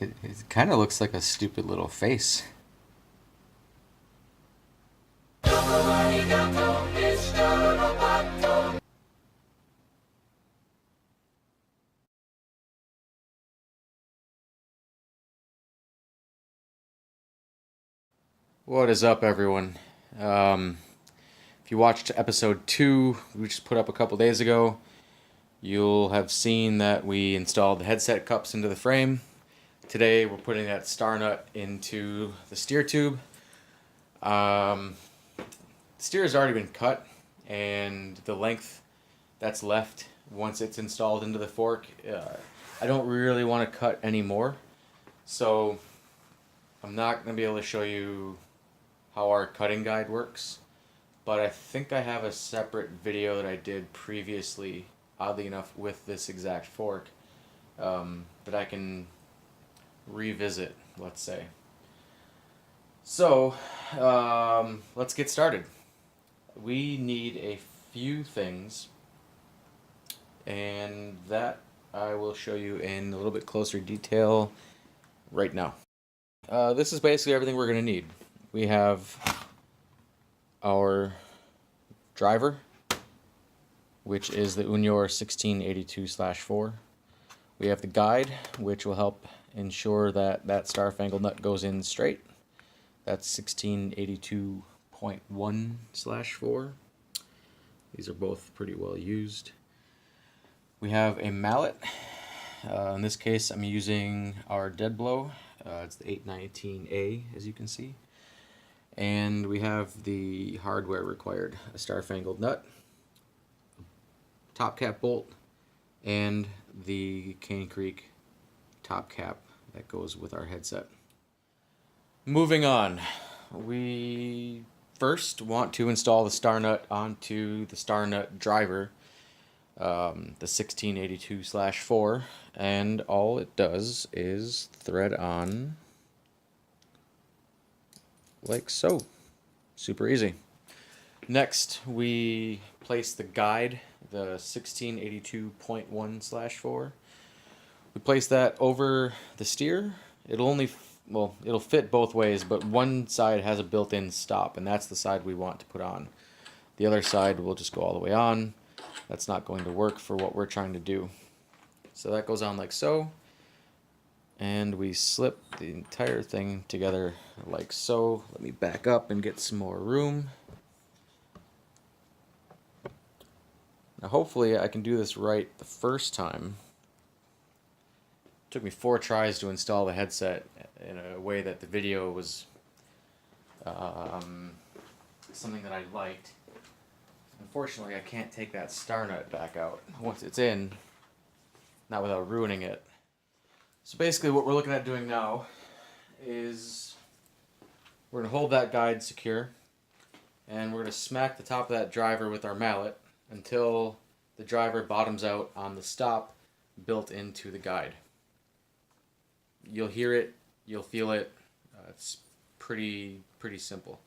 It kind of looks like a stupid little face. What is up, everyone? If you watched episode 2, we just put up a couple days ago, you'll have seen that we installed the headset cups into the frame. Today we're putting that star nut into the steer tube. The steer has already been cut, and the length that's left once it's installed into the fork, I don't really want to cut anymore. So I'm not going to be able to show you how our cutting guide works, but I think I have a separate video that I did previously, oddly enough, with this exact fork, that I can revisit, let's say. So, let's get started. We need a few things, and that I will show you in a little bit closer detail right now. This is basically everything we're going to need. We have our driver, which is the Unior 1682/4. We have the guide, which will help ensure that that star-fangled nut goes in straight. That's 1682.1/4. These are both pretty well used. We have a mallet. In this case, I'm using our dead blow. It's the 819A, as you can see. And we have the hardware required: a star-fangled nut, top cap bolt, and the Cane Creek top cap that goes with our headset. Moving on, we first want to install the star nut onto the star nut driver, the 1682/4, and all it does is thread on like so. Super easy. Next, we place the guide, the 1682.1/4. We place that over the steer. It'll fit both ways, but one side has a built-in stop, and that's the side we want to put on. The other side will just go all the way on. That's not going to work for what we're trying to do. So that goes on like so. And we slip the entire thing together like so. Let me back up and get some more room. Now hopefully I can do this right the first time. It took me 4 tries to install the headset in a way that the video was something that I liked. Unfortunately, I can't take that star nut back out once it's in, not without ruining it. So basically what we're looking at doing now is we're going to hold that guide secure, and we're going to smack the top of that driver with our mallet until the driver bottoms out on the stop built into the guide. You'll hear it, you'll feel it. It's pretty simple.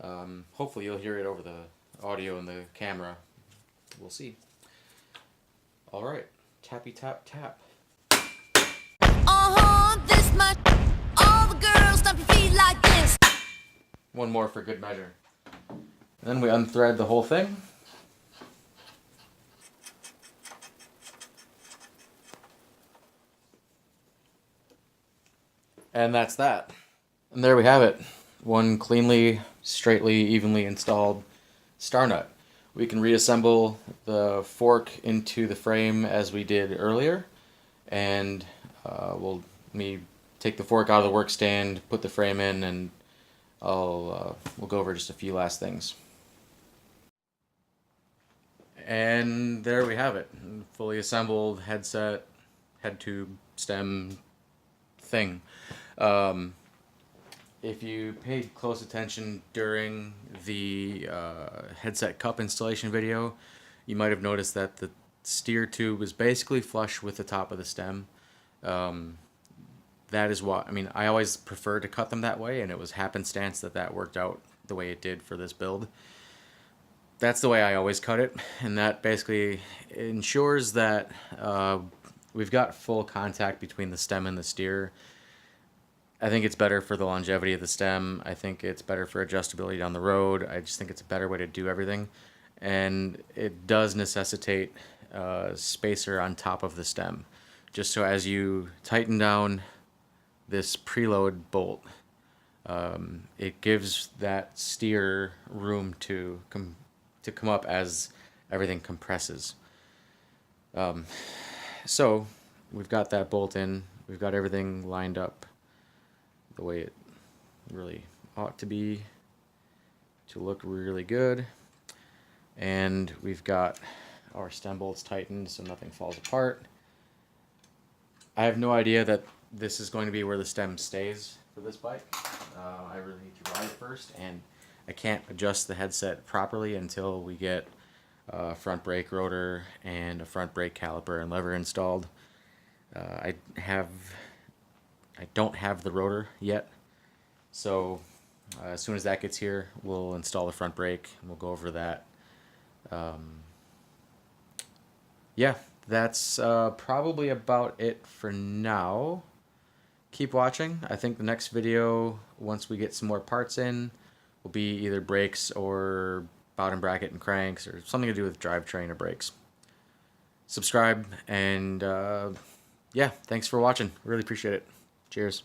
Hopefully you'll hear it over the audio and the camera. We'll see. Alright, tappy tap tap. This much. All the girls stomp your feet like this. One more for good measure. And then we unthread the whole thing. And that's that. And there we have it. One cleanly, straightly, evenly installed star nut. We can reassemble the fork into the frame as we did earlier, and we'll take the fork out of the work stand, put the frame in, and we'll go over just a few last things. And there we have it. Fully assembled headset, head tube, stem thing. If you paid close attention during the headset cup installation video, you might have noticed that the steer tube is basically flush with the top of the stem. That is what, I always prefer to cut them that way, and it was happenstance that worked out the way it did for this build. That's the way I always cut it, and that basically ensures that we've got full contact between the stem and the steer, I think it's better for the longevity of the stem. I think it's better for adjustability down the road. I just think it's a better way to do everything. And it does necessitate a spacer on top of the stem. Just so as you tighten down this preload bolt, it gives that steer room to come up as everything compresses. So we've got that bolt in. We've got everything lined up the way it really ought to be to look really good. And we've got our stem bolts tightened so nothing falls apart. I have no idea that this is going to be where the stem stays for this bike. I really need to ride it first, and I can't adjust the headset properly until we get a front brake rotor and a front brake caliper and lever installed. I don't have the rotor yet, so as soon as that gets here, we'll install the front brake and we'll go over that. Yeah, that's probably about it for now. Keep watching. I think the next video, once we get some more parts in, will be either brakes or bottom bracket and cranks or something to do with drivetrain or brakes. Subscribe, and yeah, thanks for watching. Really appreciate it. Cheers.